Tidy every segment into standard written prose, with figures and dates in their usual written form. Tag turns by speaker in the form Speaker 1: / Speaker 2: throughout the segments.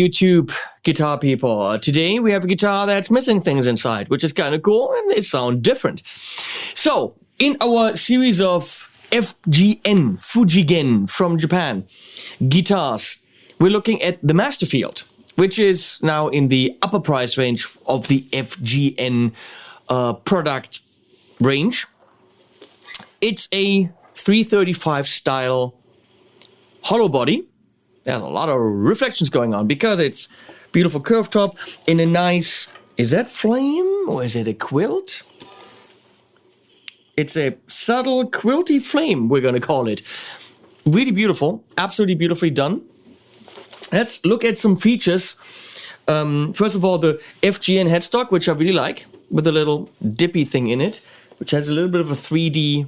Speaker 1: YouTube guitar people. Today we have a guitar that's missing things inside, which is kind of cool, and they sound different. So, in our series of FGN, Fujigen from Japan, guitars, we're looking at the Masterfield, which is now in the upper price range of the FGN product range. It's a 335 style hollow body. There's a lot of reflections going on because it's beautiful curved top in a nice, is that flame or is it a quilt? It's a subtle quilty flame, we're going to call it. Really beautiful, absolutely beautifully done. Let's look at some features. First of all, the FGN headstock, which I really like, with a little dippy thing in it, which has a little bit of a 3D,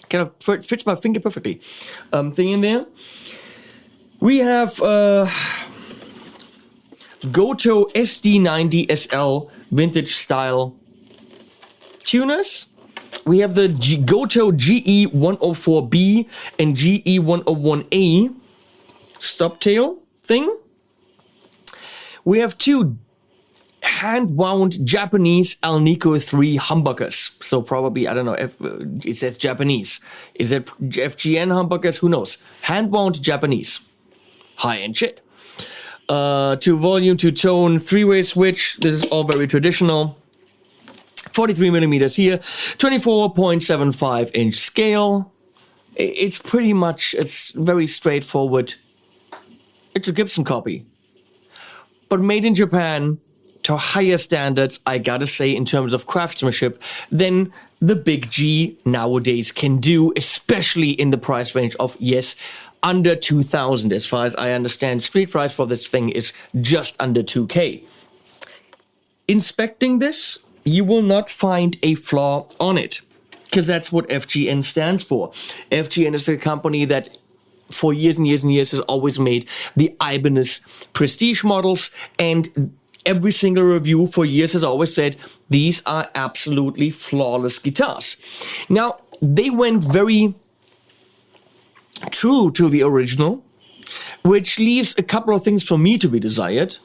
Speaker 1: kind of fits my finger perfectly, thing in there. We have Goto SD90 SL vintage style tuners. We have the Goto GE104B and GE101A stop tail thing. We have two hand-wound Japanese Alnico 3 humbuckers. So probably, I don't know if it says Japanese. Is it FGN humbuckers? Who knows? Hand-wound Japanese. High-end shit. To volume, to tone, three-way switch. This is all very traditional. 43 millimeters here. 24.75 inch scale. It's pretty much, it's very straightforward. It's a Gibson copy. But made in Japan to higher standards, I gotta say, in terms of craftsmanship, than the Big G nowadays can do, especially in the price range of, yes, under 2,000. As far as I understand, street price for this thing is just under 2K. Inspecting this, you will not find a flaw on it, because that's what FGN stands for. FGN is the company that for years and years and years has always made the Ibanez prestige models, and every single review for years has always said these are absolutely flawless guitars. Now, they went very true to the original, which leaves a couple of things for me to be desired,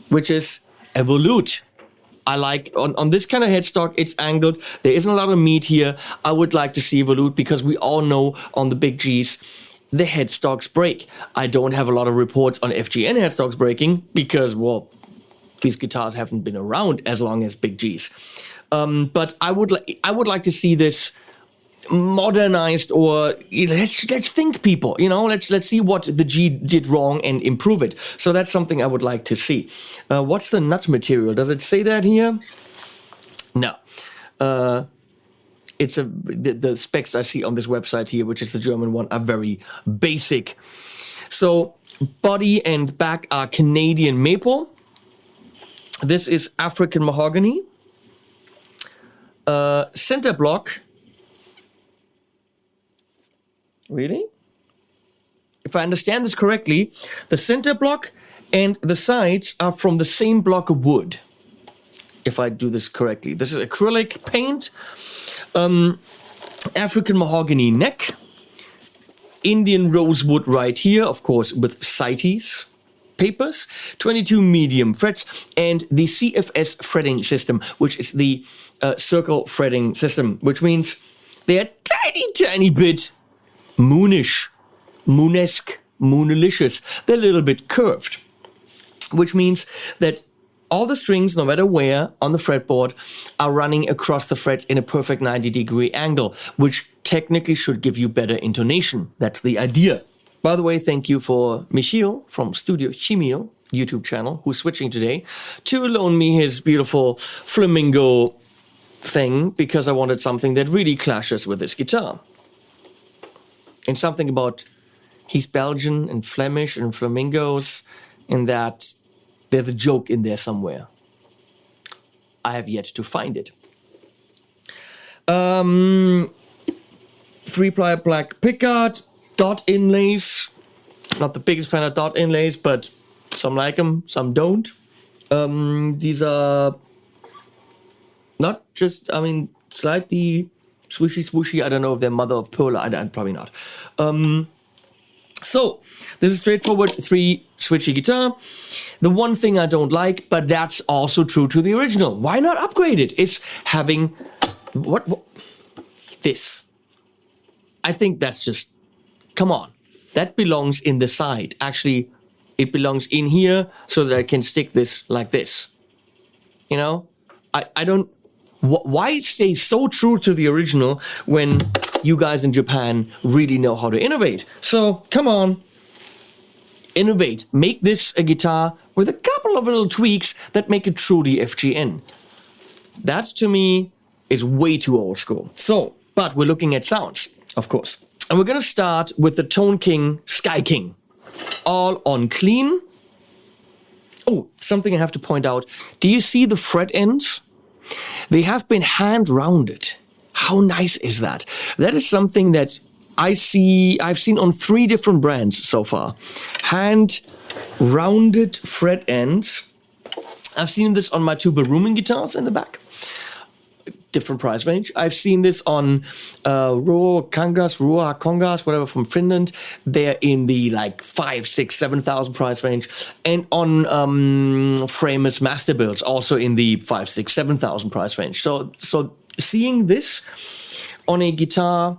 Speaker 1: which is a volute. I like, on this kind of headstock, it's angled. There isn't a lot of meat here. I would like to see a volute because we all know on the Big Gs, the headstocks break. I don't have a lot of reports on FGN headstocks breaking because, well, these guitars haven't been around as long as Big Gs. But I would like to see this modernized, or let's think, people. You know, let's see what the G did wrong and improve it. So that's something I would like to see. What's the nut material? Does it say that here? No. It's the specs I see on this website here, which is the German one, are very basic. So body and back are Canadian maple. This is African mahogany. Center block. Really? If I understand this correctly, the center block and the sides are from the same block of wood. If I do this correctly. This is acrylic paint. African mahogany neck. Indian rosewood right here, of course, with CITES papers. 22 medium frets. And the CFS fretting system, which is the circle fretting system, which means they're tiny bit moonish, moonesque, moonalicious. They're a little bit curved, which means that all the strings, no matter where on the fretboard, are running across the frets in a perfect 90-degree angle, which technically should give you better intonation. That's the idea. By the way, thank you for Michiel from Studio Chimio YouTube channel, who's switching today, to loan me his beautiful flamingo thing, because I wanted something that really clashes with this guitar. And something about, he's Belgian and Flemish and flamingos, and that there's a joke in there somewhere. I have yet to find it. 3-ply black pickguard, dot inlays. Not the biggest fan of dot inlays, but some like them, some don't. These are not just, I mean, slightly swooshy. I don't know if they're mother of pearl. I'd probably not. So, this is straightforward 3 switchy guitar. The one thing I don't like, but that's also true to the original. Why not upgrade it? Is having what this. I think that's just, come on. That belongs in the side. Actually, it belongs in here so that I can stick this like this. You know? I don't... Why stay so true to the original when you guys in Japan really know how to innovate? So, come on. Innovate. Make this a guitar with a couple of little tweaks that make it truly FGN. That, to me, is way too old school. So, but we're looking at sounds, of course. And we're gonna start with the Tone King Sky King. All on clean. Oh, something I have to point out. Do you see the fret ends? They have been hand rounded. How nice is that? That is something that I've seen on 3 different brands so far. Hand rounded fret ends. I've seen this on my tuba rooming guitars in the back. Different price range. I've seen this on Ruo Kongas, whatever, from Finland. They're in the like 5, 6, 7,000 price range. And on Friedman Masterfield, also in the 5, 6, 7,000 price range. So seeing this on a guitar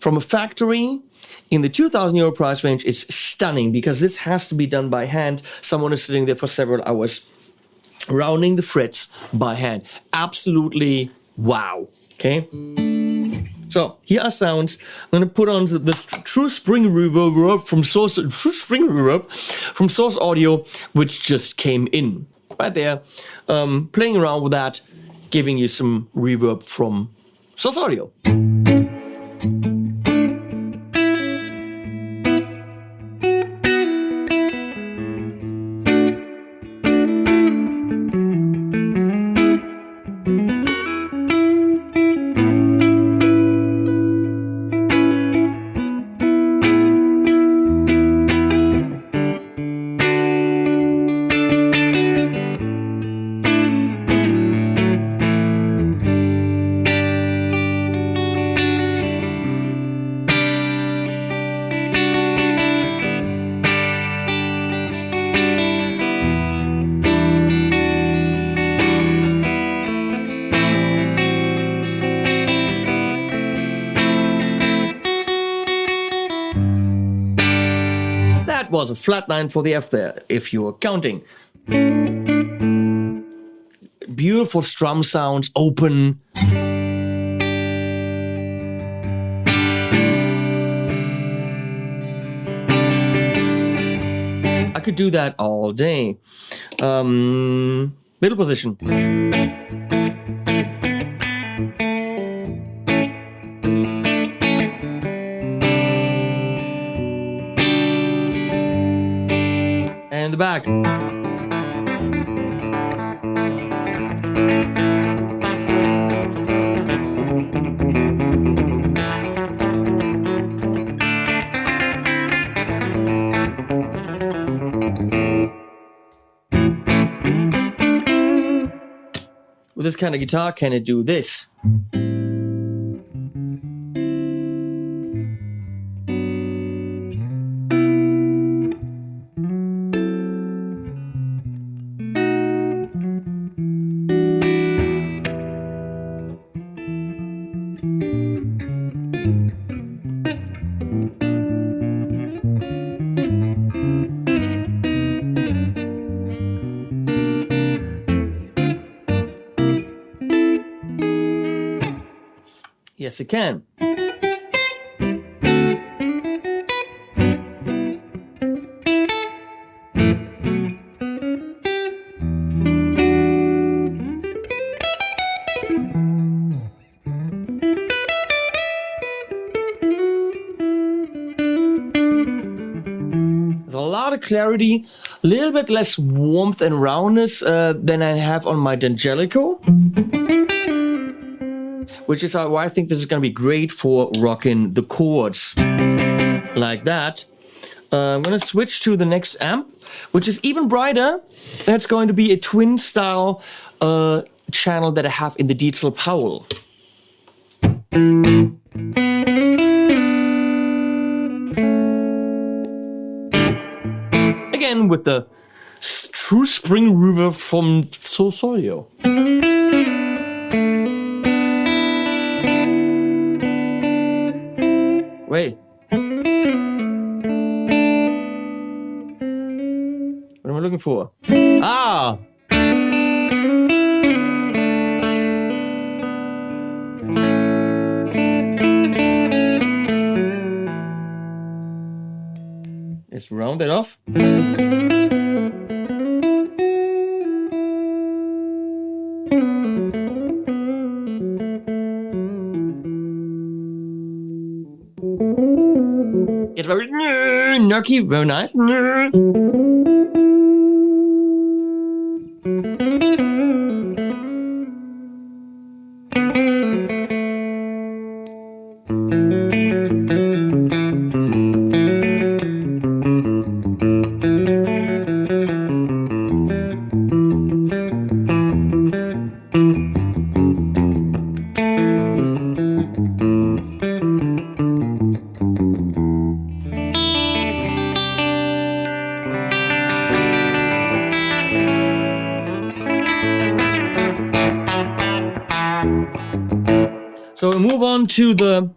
Speaker 1: from a factory in the 2,000 euro price range is stunning, because this has to be done by hand. Someone is sitting there for several hours rounding the frets by hand. Absolutely wow. Okay. So here are sounds. I'm gonna put on the True Spring Reverb from Source Audio, which just came in right there. Playing around with that, giving you some reverb from Source Audio. Was a flat 9 for the F there, if you were counting. Beautiful strum sounds, open. I could do that all day. Middle position. And the back. With this kind of guitar, can it do this? Yes, it can. There's a lot of clarity, a little bit less warmth and roundness than I have on my Dangelico. Which is why I think this is going to be great for rocking the chords like that. I'm going to switch to the next amp, which is even brighter. That's going to be a twin style channel that I have in the Diezel Paul. again with the true spring reverb from Source Audio. Wait. What am I looking for? Ah! Let's round it off. It's very nerky, very nice. So we move on to the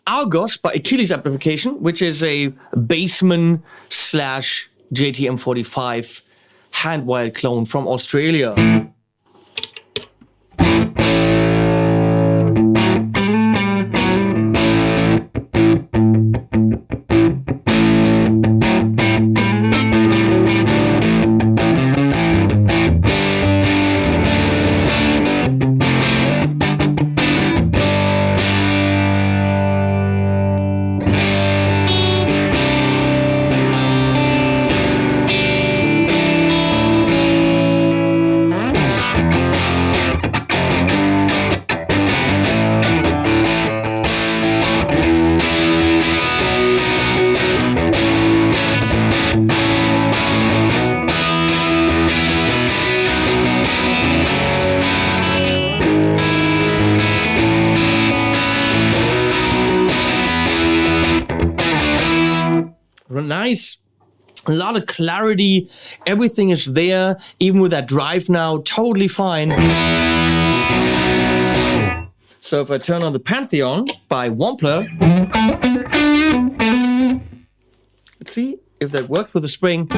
Speaker 1: Argos by Achilles amplification, which is a Bassman / JTM45 hand-wired clone from Australia. Nice. A lot of clarity. Everything is there. Even with that drive now, totally fine. So if I turn on the Pantheon by Wampler, let's see if that worked with the spring.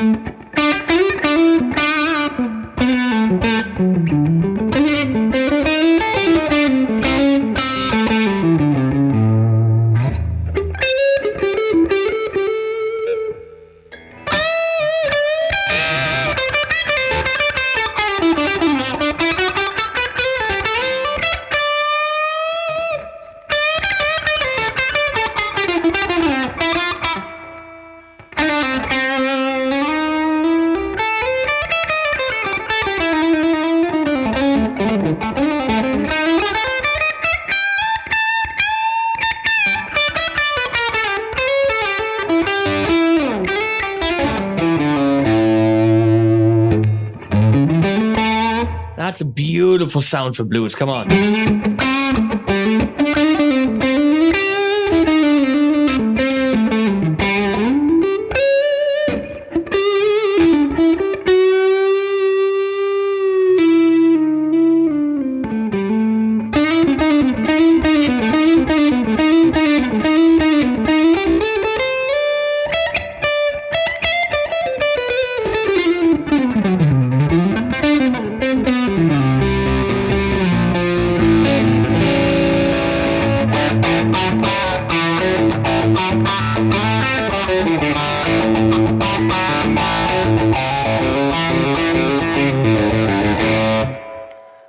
Speaker 1: That's a beautiful sound for blues. Come on.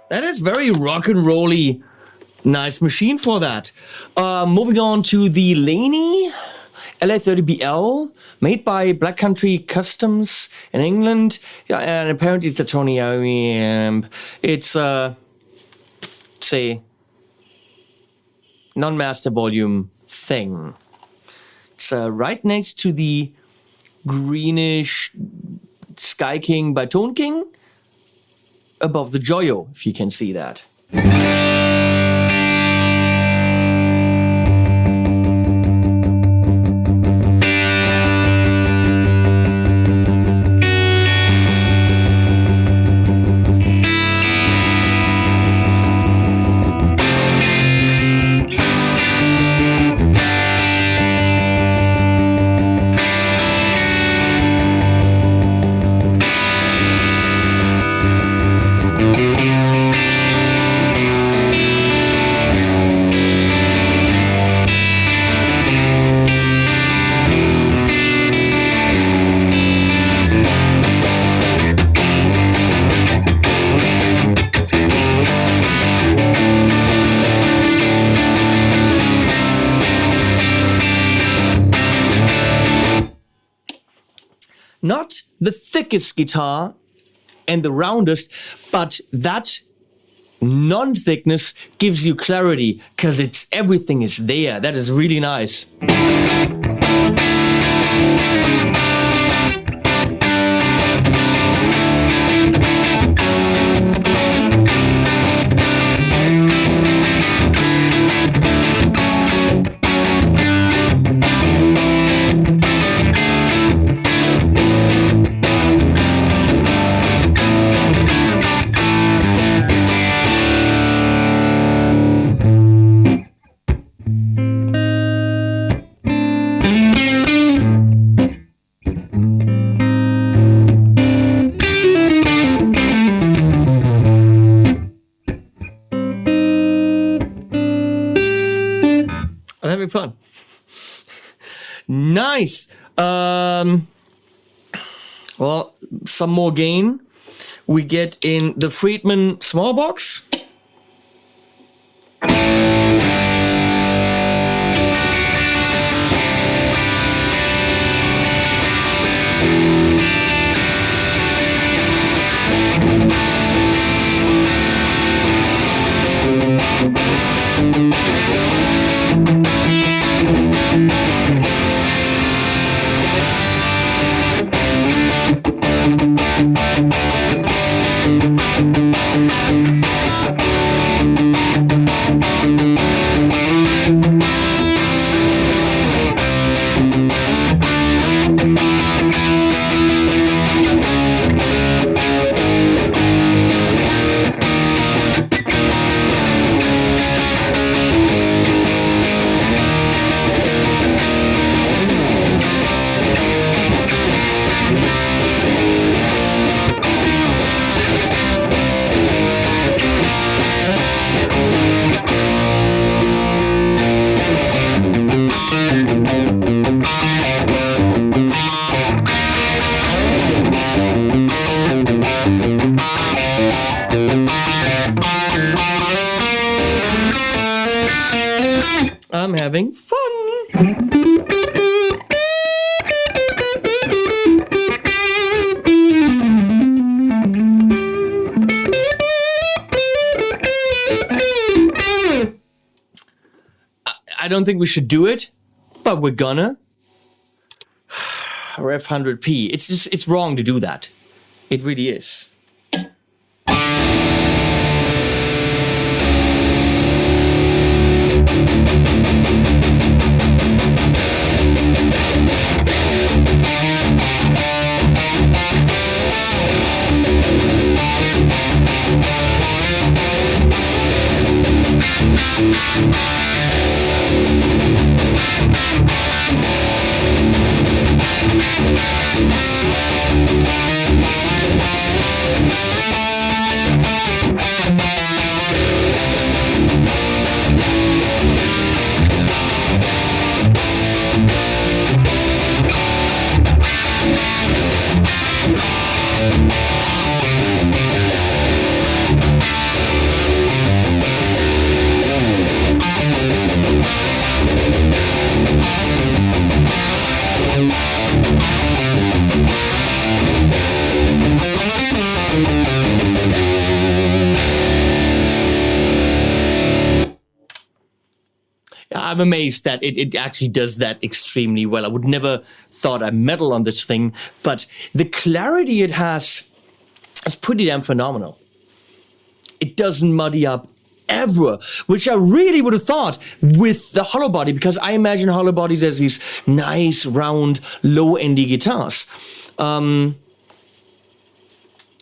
Speaker 1: That is very rock and rolly. Nice machine for that. Moving on to the Laney LA30BL, made by Black Country Customs in England. Yeah, and apparently it's a Tony Iommi amp. It's a non-master volume thing. It's right next to the greenish Sky King by Tone King, above the Joyo, if you can see that. not the thickest guitar and the roundest, but that non-thickness gives you clarity because everything is there. That is really nice. I'm having fun. Nice. Well, some more gain we get in the Friedman Smallbox. I'm having fun. I don't think we should do it, but we're gonna. Revv 100p. It's wrong to do that. It really is. I'm amazed that it actually does that extremely well. I would never thought I'd meddle on this thing, but the clarity it has is pretty damn phenomenal. It doesn't muddy up ever, which I really would have thought with the hollow body, because I imagine hollow bodies as these nice, round, low-endy guitars.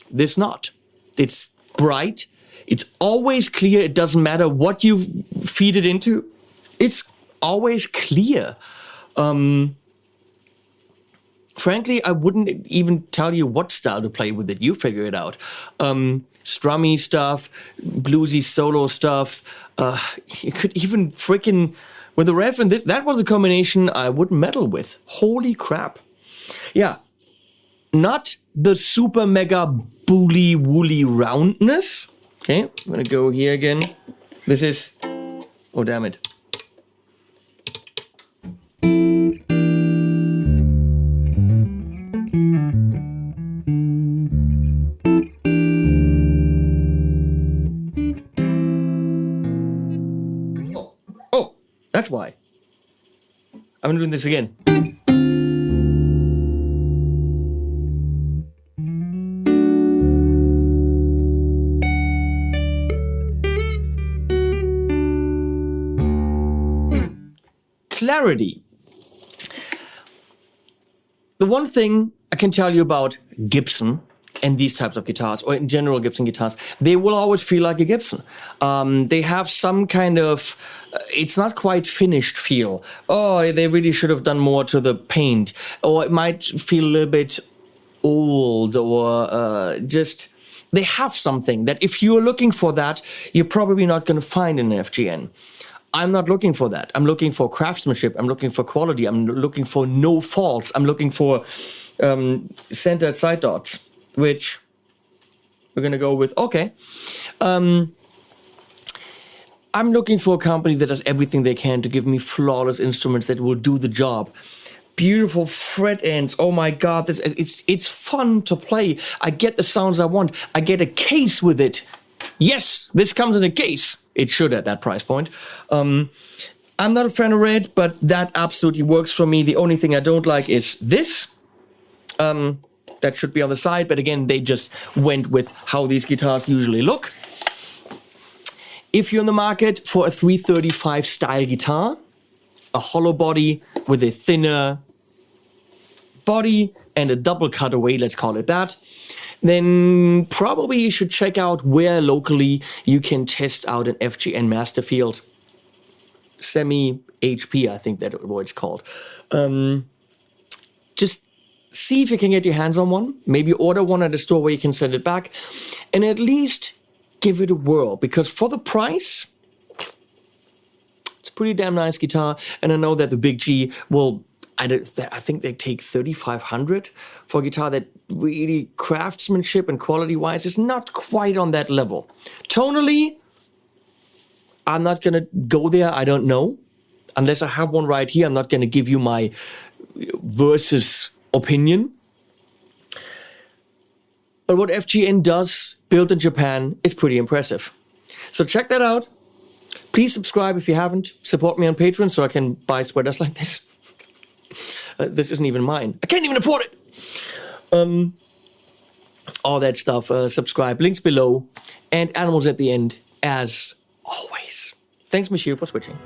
Speaker 1: This not. It's bright. It's always clear. It doesn't matter what you feed it into. It's always clear. Frankly, I wouldn't even tell you what style to play with it. You figure it out. Strummy stuff, bluesy solo stuff. You could even freaking, with the Revv, and that was a combination I would meddle with. Holy crap. Yeah, not the super mega bully woolly roundness. Okay, I'm gonna go here again. This is, oh damn it. That's why. I'm doing this again. Clarity. The one thing I can tell you about Gibson and these types of guitars, or in general Gibson guitars, they will always feel like a Gibson. They have some kind of, it's not quite finished feel. Oh, they really should have done more to the paint. Or it might feel a little bit old, or just, they have something that if you're looking for that, you're probably not going to find in an FGN. I'm not looking for that. I'm looking for craftsmanship. I'm looking for quality. I'm looking for no faults. I'm looking for centered side dots, which we're going to go with, okay. I'm looking for a company that does everything they can to give me flawless instruments that will do the job. Beautiful fret ends. Oh my God, it's fun to play. I get the sounds I want. I get a case with it. Yes, this comes in a case. It should at that price point. I'm not a fan of red, but that absolutely works for me. The only thing I don't like is this. That should be on the side, but again, they just went with how these guitars usually look. If you're in the market for a 335 style guitar, a hollow body with a thinner body and a double cutaway, let's call it that, then probably you should check out where locally you can test out an FGN Masterfield. Semi-HP, I think that's what it's called. Just see if you can get your hands on one. Maybe order one at a store where you can send it back. And at least give it a whirl. Because for the price, it's a pretty damn nice guitar. And I know that the Big G will... I think they take $3,500 for a guitar that really craftsmanship and quality-wise is not quite on that level. Tonally, I'm not going to go there. I don't know. Unless I have one right here, I'm not going to give you my versus opinion. But what FGN does, built in Japan, is pretty impressive. So check that out. Please subscribe if you haven't. Support me on Patreon so I can buy sweaters like this. This isn't even mine. I can't even afford it. All that stuff. Subscribe. Links below. And animals at the end, as always. Thanks, Michiel, for switching.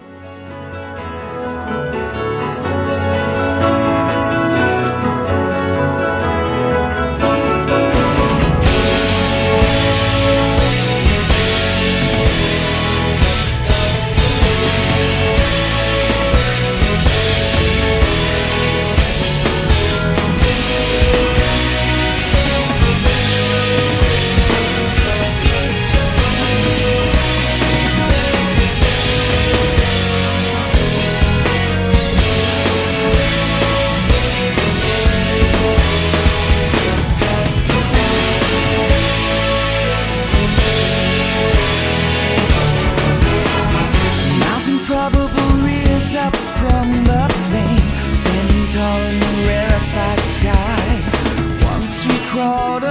Speaker 2: Crawled